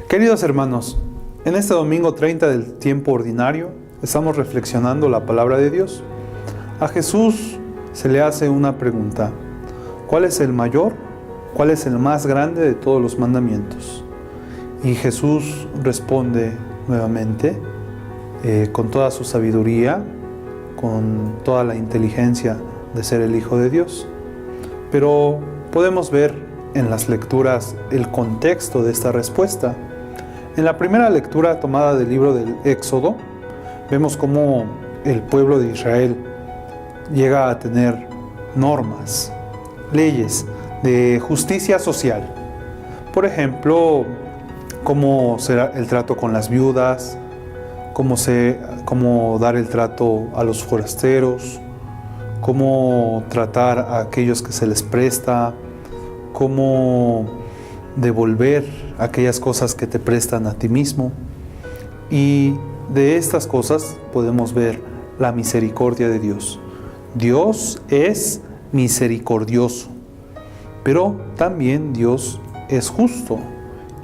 Queridos hermanos, en este domingo 30 del tiempo ordinario estamos reflexionando la palabra de Dios. A Jesús se le hace una pregunta: ¿cuál es el mayor? ¿Cuál es el más grande de todos los mandamientos? Y Jesús responde nuevamente con toda su sabiduría, con toda la inteligencia de ser el Hijo de Dios. Pero podemos ver en las lecturas el contexto de esta respuesta. En la primera lectura tomada del libro del Éxodo, vemos cómo el pueblo de Israel llega a tener normas, leyes de justicia social. Por ejemplo, cómo será el trato con las viudas, cómo dar el trato a los forasteros, cómo tratar a aquellos que se les presta, cómo devolver aquellas cosas que te prestan a ti mismo. Y de estas cosas podemos ver la misericordia de Dios. Dios es misericordioso, pero también Dios es justo,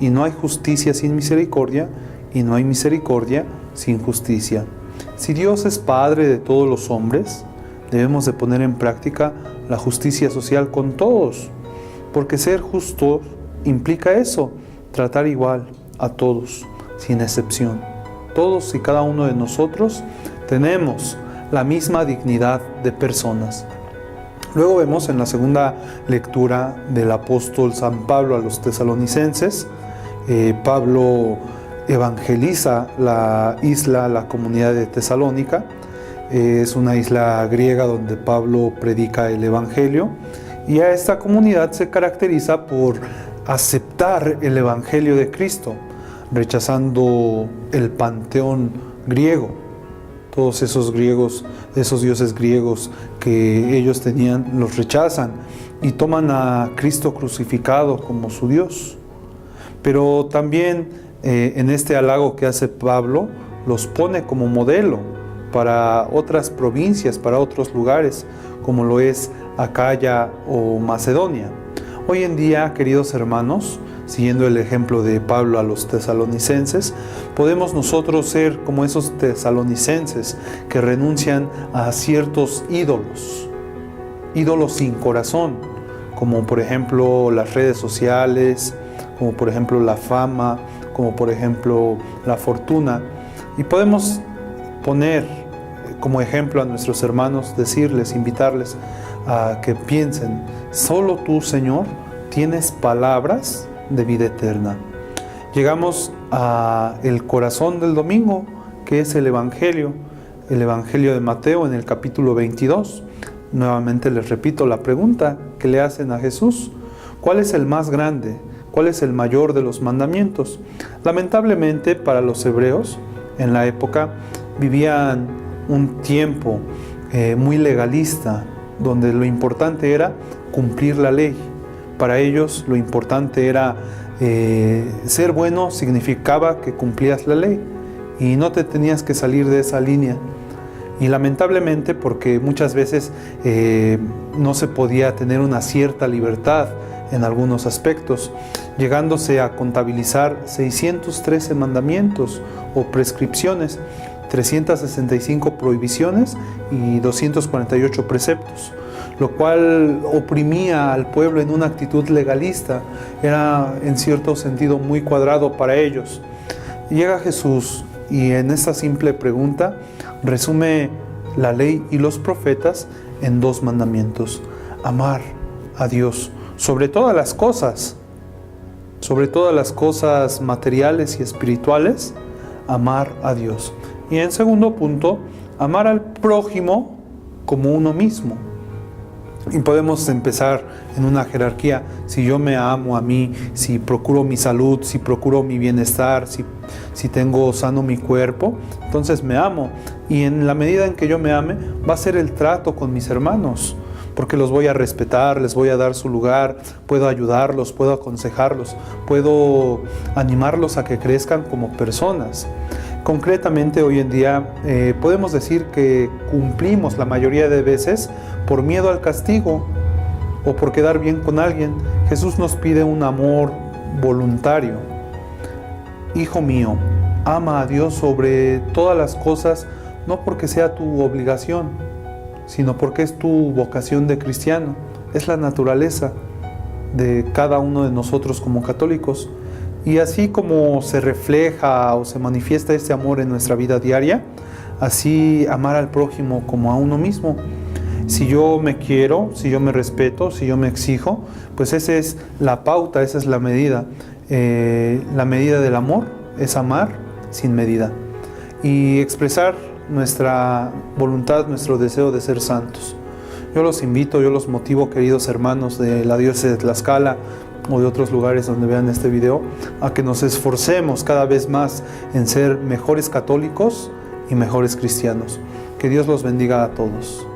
y no hay justicia sin misericordia, y no hay misericordia sin justicia. Si Dios es Padre de todos los hombres, debemos de poner en práctica la justicia social con todos, porque ser justo implica eso, tratar igual a todos, sin excepción. Todos y cada uno de nosotros tenemos la misma dignidad de personas. Luego vemos en la segunda lectura del apóstol San Pablo a los tesalonicenses, Pablo evangeliza la comunidad de Tesalónica. Es una isla griega donde Pablo predica el evangelio, y a esta comunidad se caracteriza por aceptar el evangelio de Cristo, rechazando el panteón griego. Todos esos griegos, esos dioses griegos que ellos tenían, los rechazan y toman a Cristo crucificado como su Dios. Pero también en este halago que hace Pablo, los pone como modelo para otras provincias, para otros lugares, como lo es Acaya o Macedonia. Hoy en día, queridos hermanos, siguiendo el ejemplo de Pablo a los tesalonicenses, podemos nosotros ser como esos tesalonicenses que renuncian a ciertos ídolos sin corazón, como por ejemplo las redes sociales, como por ejemplo la fama, como por ejemplo la fortuna. Y podemos poner como ejemplo a nuestros hermanos, decirles, invitarles a que piensen: solo tú, Señor, tienes palabras de vida eterna. Llegamos a el corazón del domingo, que es el Evangelio de Mateo en el capítulo 22. Nuevamente les repito la pregunta que le hacen a Jesús: ¿cuál es el más grande? ¿Cuál es el mayor de los mandamientos? Lamentablemente para los hebreos en la época vivían un tiempo muy legalista, donde lo importante era cumplir la ley. Para ellos lo importante era ser bueno, significaba que cumplías la ley y no te tenías que salir de esa línea. Y lamentablemente, porque muchas veces no se podía tener una cierta libertad en algunos aspectos, llegándose a contabilizar 613 mandamientos o prescripciones, 365 prohibiciones y 248 preceptos, lo cual oprimía al pueblo en una actitud legalista. Era en cierto sentido muy cuadrado para ellos. Llega Jesús y en esta simple pregunta resume la ley y los profetas en dos mandamientos: amar a Dios sobre todas las cosas materiales y espirituales, amar a Dios. Y en segundo punto, amar al prójimo como uno mismo. Y podemos empezar en una jerarquía: si yo me amo a mí, si procuro mi salud, si procuro mi bienestar, si tengo sano mi cuerpo, entonces me amo. Y en la medida en que yo me ame, va a ser el trato con mis hermanos, porque los voy a respetar, les voy a dar su lugar, puedo ayudarlos, puedo aconsejarlos, puedo animarlos a que crezcan como personas. Concretamente, hoy en día podemos decir que cumplimos la mayoría de veces por miedo al castigo o por quedar bien con alguien. Jesús nos pide un amor voluntario. hijo mío, ama a Dios sobre todas las cosas, no porque sea tu obligación, sino porque es tu vocación de cristiano, es la naturaleza de cada uno de nosotros como católicos. Y así como se refleja o se manifiesta este amor en nuestra vida diaria, así amar al prójimo como a uno mismo. Si yo me quiero, si yo me respeto, si yo me exijo, pues esa es la pauta, esa es la medida. La medida del amor es amar sin medida y expresar nuestra voluntad, nuestro deseo de ser santos. Yo los invito, yo los motivo, queridos hermanos de la diócesis de Tlaxcala o de otros lugares donde vean este video, a que nos esforcemos cada vez más en ser mejores católicos y mejores cristianos. Que Dios los bendiga a todos.